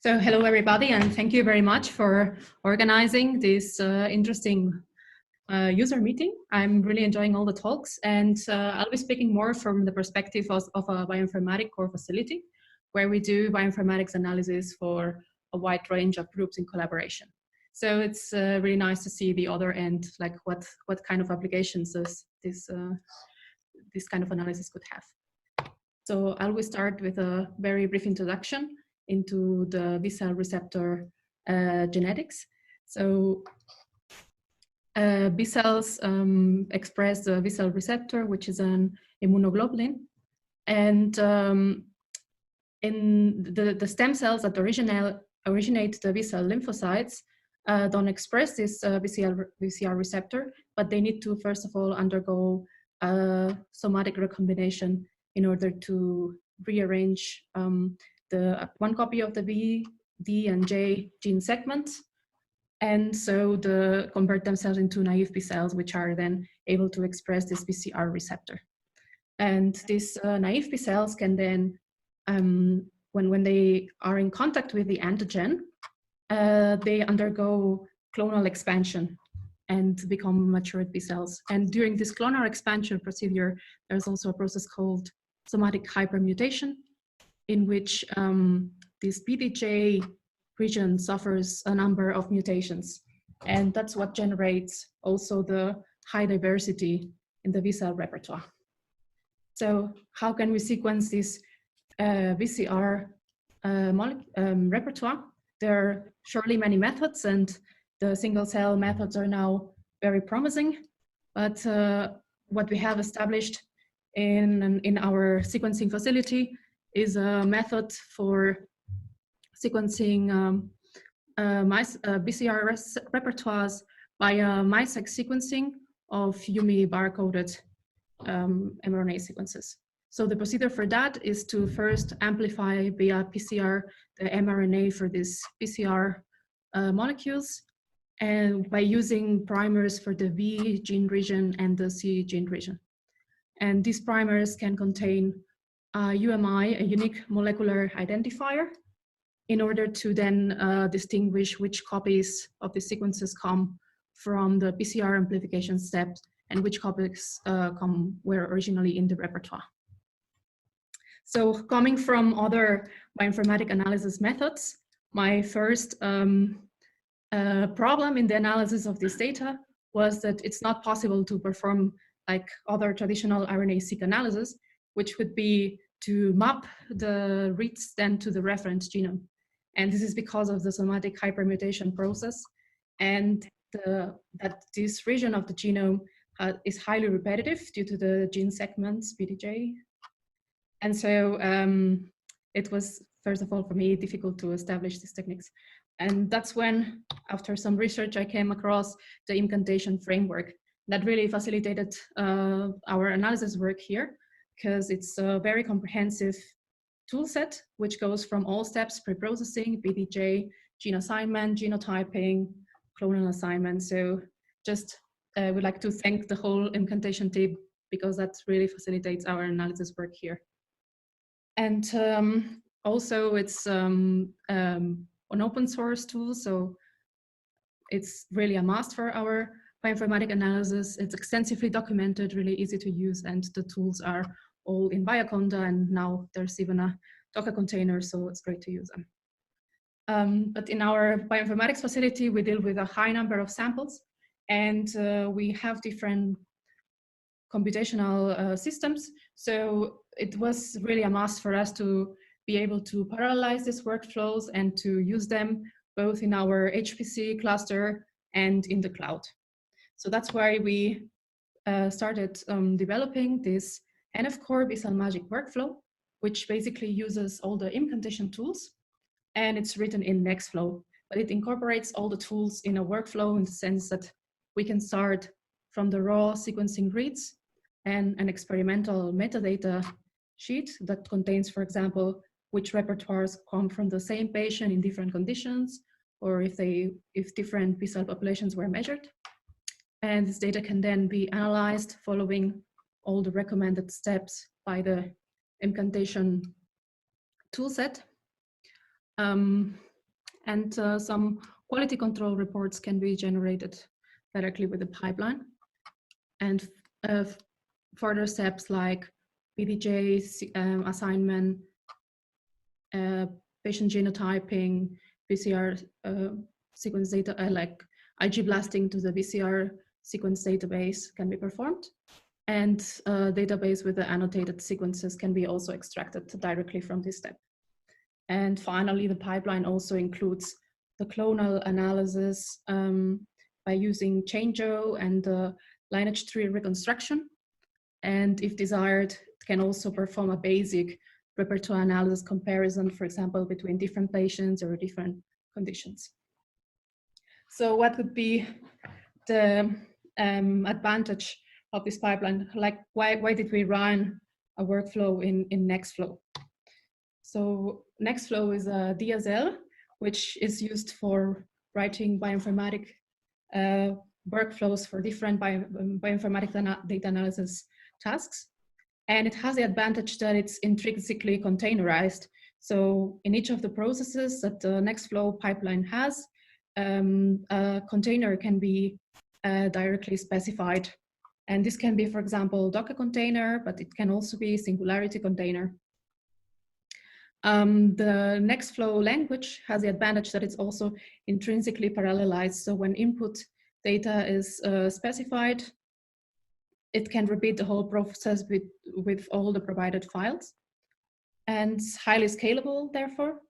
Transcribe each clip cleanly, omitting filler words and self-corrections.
So hello everybody, and thank you very much for organizing this interesting user meeting. I'm really enjoying all the talks, and I'll be speaking more from the perspective of a bioinformatic core facility, where we do bioinformatics analysis for a wide range of groups in collaboration. So it's really nice to see the other end, like what kind of applications this kind of analysis could have. So I will start with a very brief introduction into the B-cell receptor genetics. So B cells express the B-cell receptor, which is an immunoglobulin. And in the stem cells that originate the B-cell lymphocytes don't express this BCR receptor, but they need to, first of all, undergo somatic recombination in order to rearrange the one copy of the B, D, and J gene segments, and so convert themselves into naive B cells, which are then able to express this BCR receptor. And these naive B cells can then, when they are in contact with the antigen, they undergo clonal expansion and become matured B cells. And during this clonal expansion procedure, there's also a process called somatic hypermutation, in which this BDJ region suffers a number of mutations. And that's what generates also the high diversity in the B-cell repertoire. So how can we sequence this BCR repertoire? There are surely many methods, and the single cell methods are now very promising. But what we have established in our sequencing facility is a method for sequencing BCR repertoires by airr-seq sequencing of UMI barcoded mRNA sequences. So the procedure for that is to first amplify via PCR the mRNA for these PCR molecules, and by using primers for the V gene region and the C gene region. And these primers can contain UMI, a unique molecular identifier, in order to then distinguish which copies of the sequences come from the PCR amplification steps and which copies were originally in the repertoire. So coming from other bioinformatic analysis methods, my first problem in the analysis of this data was that it's not possible to perform like other traditional RNA-seq analysis, which would be to map the reads then to the reference genome. And this is because of the somatic hypermutation process, and that this region of the genome is highly repetitive due to the gene segments, BDJ. And so it was, first of all, for me, difficult to establish these techniques. And that's when, after some research, I came across the Incantation framework that really facilitated our analysis work here, because it's a very comprehensive tool set, which goes from all steps: pre-processing, BDJ, gene assignment, genotyping, clonal assignment. So just would like to thank the whole Incantation team, because that really facilitates our analysis work here. And also it's an open source tool, so it's really a must for our bioinformatic analysis. It's extensively documented, really easy to use, and the tools are all in Bioconda, and now there's even a Docker container, so it's great to use them. But in our bioinformatics facility, we deal with a high number of samples, and we have different computational systems. So it was really a must for us to be able to parallelize these workflows and to use them both in our HPC cluster and in the cloud. So that's why we started developing this NF-core Bcellmagic workflow, which basically uses all the Immcantation tools, and it's written in Nextflow, but it incorporates all the tools in a workflow in the sense that we can start from the raw sequencing reads and an experimental metadata sheet that contains, for example, which repertoires come from the same patient in different conditions, or if different B-cell populations were measured. And this data can then be analyzed following all the recommended steps by the Incantation toolset. And some quality control reports can be generated directly with the pipeline. And further steps like PDJ assignment, patient genotyping, PCR sequence data, like IG blasting to the BCR sequence database can be performed. And database with the annotated sequences can be also extracted directly from this step. And finally, the pipeline also includes the clonal analysis by using ChangeO and the lineage tree reconstruction. And if desired, it can also perform a basic repertoire analysis comparison, for example, between different patients or different conditions. So what would be the advantage of this pipeline? Like, why did we run a workflow in Nextflow? So Nextflow is a DSL, which is used for writing bioinformatic workflows for different bioinformatic data analysis tasks. And it has the advantage that it's intrinsically containerized. So in each of the processes that the Nextflow pipeline has, a container can be directly specified. And this can be, for example, Docker container, but it can also be Singularity container. The Nextflow language has the advantage that it's also intrinsically parallelized. So when input data is specified, it can repeat the whole process with all the provided files. And it's highly scalable, therefore,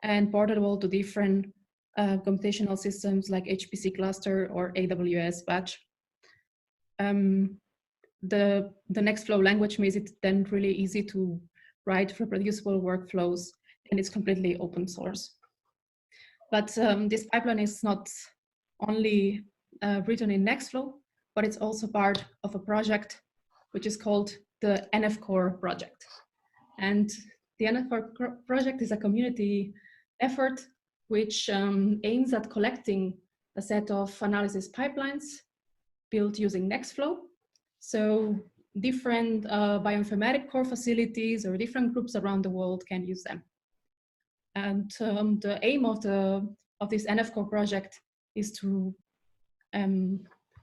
and portable to different computational systems like HPC cluster or AWS batch. The Nextflow language makes it then really easy to write reproducible workflows, and it's completely open source. But this pipeline is not only written in Nextflow, but it's also part of a project which is called the NF-Core project. And the NF-Core project is a community effort which aims at collecting a set of analysis pipelines built using Nextflow. So different bioinformatic core facilities or different groups around the world can use them. And the aim of this NF-Core project is to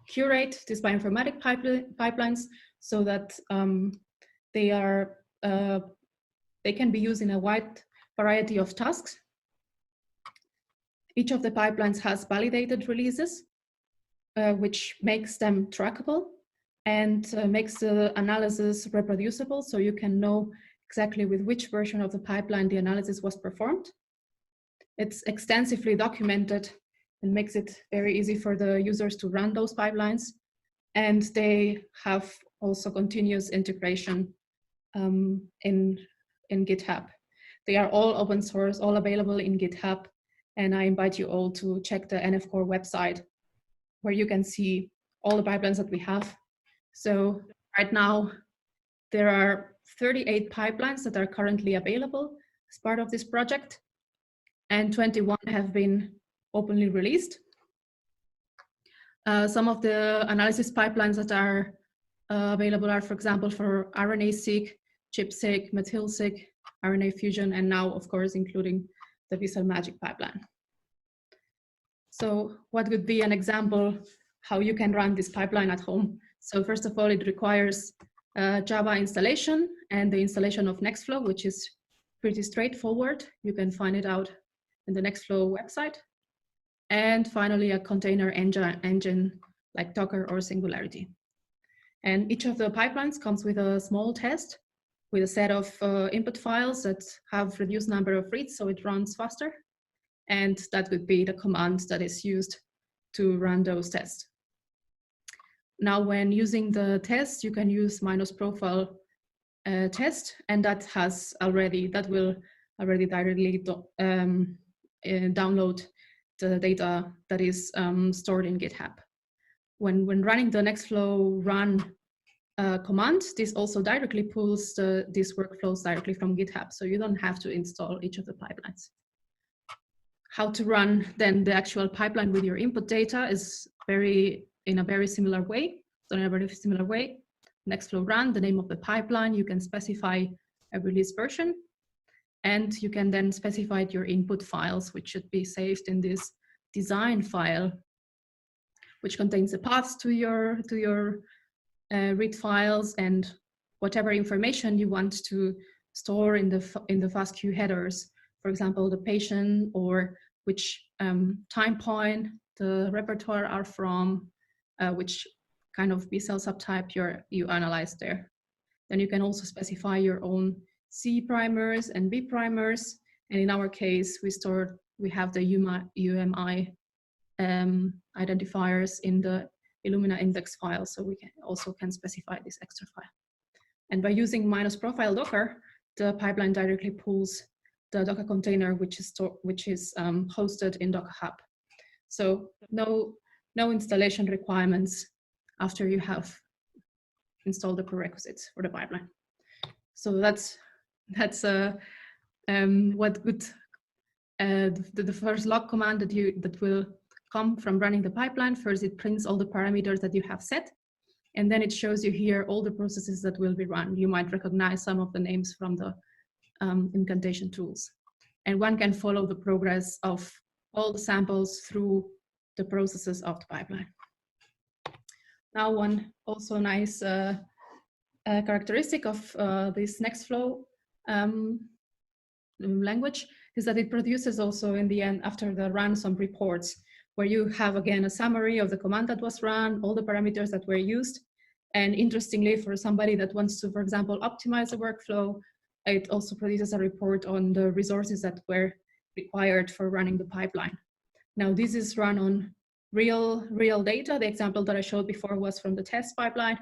curate these bioinformatic pipelines so that they can be used in a wide variety of tasks. Each of the pipelines has validated releases, which makes them trackable and makes the analysis reproducible, so you can know exactly with which version of the pipeline the analysis was performed. It's extensively documented and makes it very easy for the users to run those pipelines. And they have also continuous integration in GitHub. They are all open source, all available in GitHub. And I invite you all to check the NF-Core website, where you can see all the pipelines that we have. So right now, there are 38 pipelines that are currently available as part of this project, and 21 have been openly released. Some of the analysis pipelines that are available are, for example, for RNA-seq, ChIP-seq, Methyl-seq, RNA fusion, and now, of course, including the Bcellmagic pipeline. So what would be an example how you can run this pipeline at home? So first of all, it requires Java installation and the installation of Nextflow, which is pretty straightforward. You can find it out in the Nextflow website. And finally, a container engine like Docker or Singularity. And each of the pipelines comes with a small test with a set of input files that have reduced number of reads, so it runs faster. And that would be the command that is used to run those tests. Now, when using the test, you can use -profile test, and that will already directly download the data that is stored in GitHub. When running the Nextflow run command, this also directly pulls these workflows directly from GitHub, so you don't have to install each of the pipelines. How to run then the actual pipeline with your input data is in a very similar way. So in a very similar way, Nextflow run, the name of the pipeline, you can specify a release version. And you can then specify your input files, which should be saved in this design file, which contains the paths to your read files and whatever information you want to store in the FASTQ headers. For example, the patient or which time point the repertoire are from, which kind of B-cell subtype you analyze there. Then you can also specify your own C primers and B primers. And in our case, we have the UMI identifiers in the Illumina index file, so we can specify this extra file. And by using -profile Docker, the pipeline directly pulls the Docker container, which is hosted in Docker Hub. So no installation requirements after you have installed the prerequisites for the pipeline. So that's what would the first log command that will come from running the pipeline. First, it prints all the parameters that you have set, and then it shows you here all the processes that will be run. You might recognize some of the names from the Incantation tools, and one can follow the progress of all the samples through the processes of the pipeline. Now, one also nice characteristic of this Nextflow language is that it produces also in the end, after the run, some reports where you have again a summary of the command that was run, all the parameters that were used. And interestingly, for somebody that wants to, for example, optimize the workflow, it also produces a report on the resources that were required for running the pipeline. Now, this is run on real data. The example that I showed before was from the test pipeline.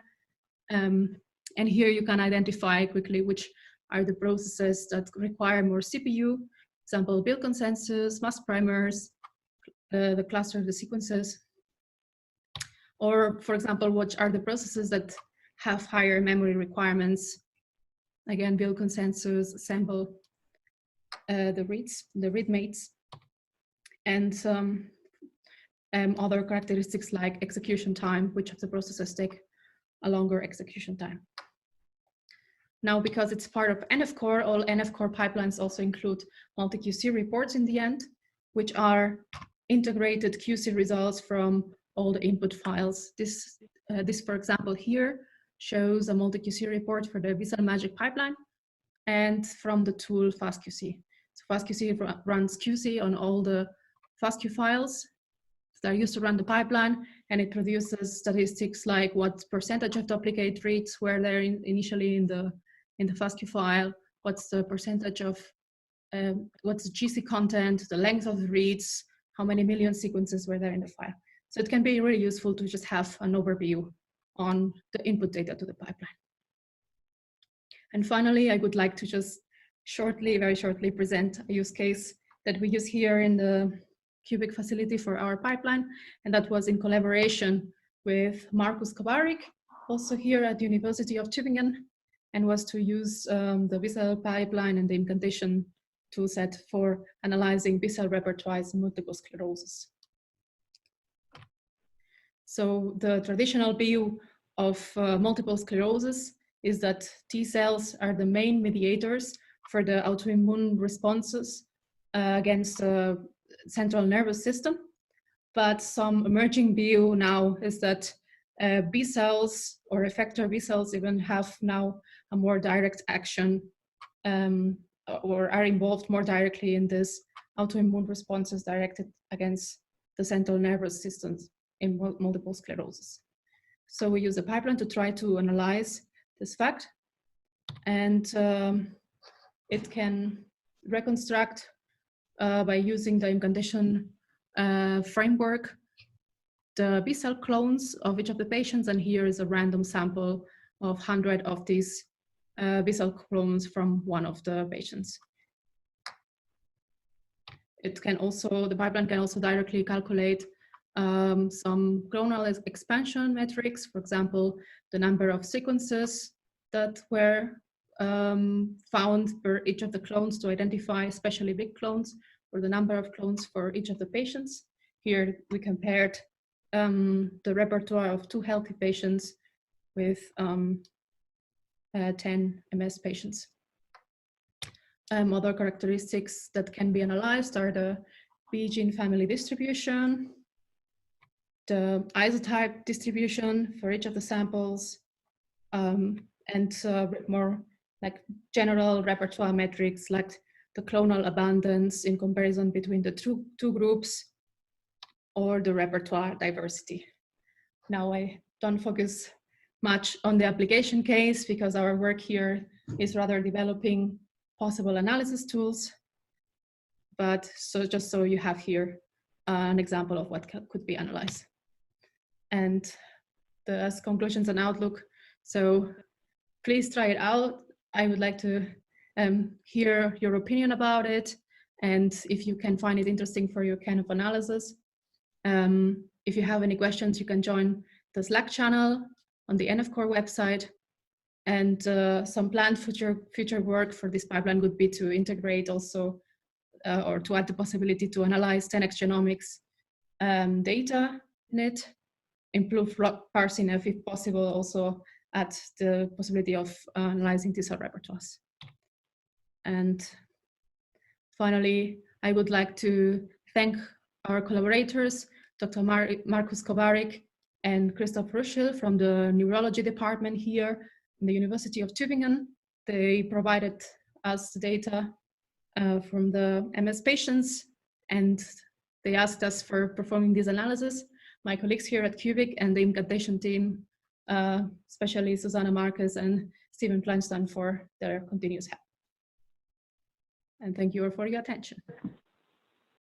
And here you can identify quickly which are the processes that require more CPU, example, build consensus, mask primers, the cluster of the sequences. Or, for example, what are the processes that have higher memory requirements? Again, build consensus, assemble the read mates, and other characteristics like execution time, which of the processes take a longer execution time. Now, because it's part of NF-core, all NF-core pipelines also include multi-QC reports in the end, which are integrated QC results from all the input files. This, for example, here shows a multi-QC report for the Bcellmagic pipeline and from the tool FastQC. So FastQC runs QC on all the FastQ files that are used to run the pipeline, and it produces statistics like what percentage of duplicate reads were there initially in the FastQ file, what's the percentage of, what's the GC content, the length of the reads, how many million sequences were there in the file. So it can be really useful to just have an overview on the input data to the pipeline. And finally, I would like to just very shortly present a use case that we use here in the QBiC facility for our pipeline. And that was in collaboration with Markus Kovarik, also here at the University of Tübingen, and was to use the B-cell pipeline and the Incantation toolset for analyzing B-cell repertoires in multiple sclerosis. So the traditional view of multiple sclerosis is that T cells are the main mediators for the autoimmune responses against the central nervous system. But some emerging view now is that B cells or effector B cells even have now a more direct action or are involved more directly in this autoimmune responses directed against the central nervous systems in multiple sclerosis. So we use a pipeline to try to analyze this fact, and it can reconstruct by using the Incantation framework the B-cell clones of each of the patients, and here is a random sample of 100 of these B-cell clones from one of the patients. It can also, the pipeline can also directly calculate some clonal expansion metrics, for example, the number of sequences that were found per each of the clones to identify especially big clones, or the number of clones for each of the patients. Here we compared the repertoire of 2 healthy patients with 10 MS patients. Other characteristics that can be analyzed are the B gene family distribution, the isotype distribution for each of the samples, and more like general repertoire metrics like the clonal abundance in comparison between the two groups, or the repertoire diversity. Now I don't focus much on the application case because our work here is rather developing possible analysis tools. But so just so you have here an example of what could be analyzed. And as conclusions and outlook, so please try it out. I would like to hear your opinion about it, and if you can find it interesting for your kind of analysis. If you have any questions, you can join the Slack channel on the NF Core website. And some planned future work for this pipeline would be to integrate also, or to add the possibility to analyze 10x genomics data in it, improve parsing, if possible, also add the possibility of analyzing T-cell repertoires. And finally, I would like to thank our collaborators, Dr. Markus Kovarik and Christoph Ruschel from the neurology department here in the University of Tübingen. They provided us the data from the MS patients, and they asked us for performing this analysis. My colleagues here at QBiC and the Incantation team, especially Susanna Marcus and Stephen Fleinston, for their continuous help. And thank you all for your attention.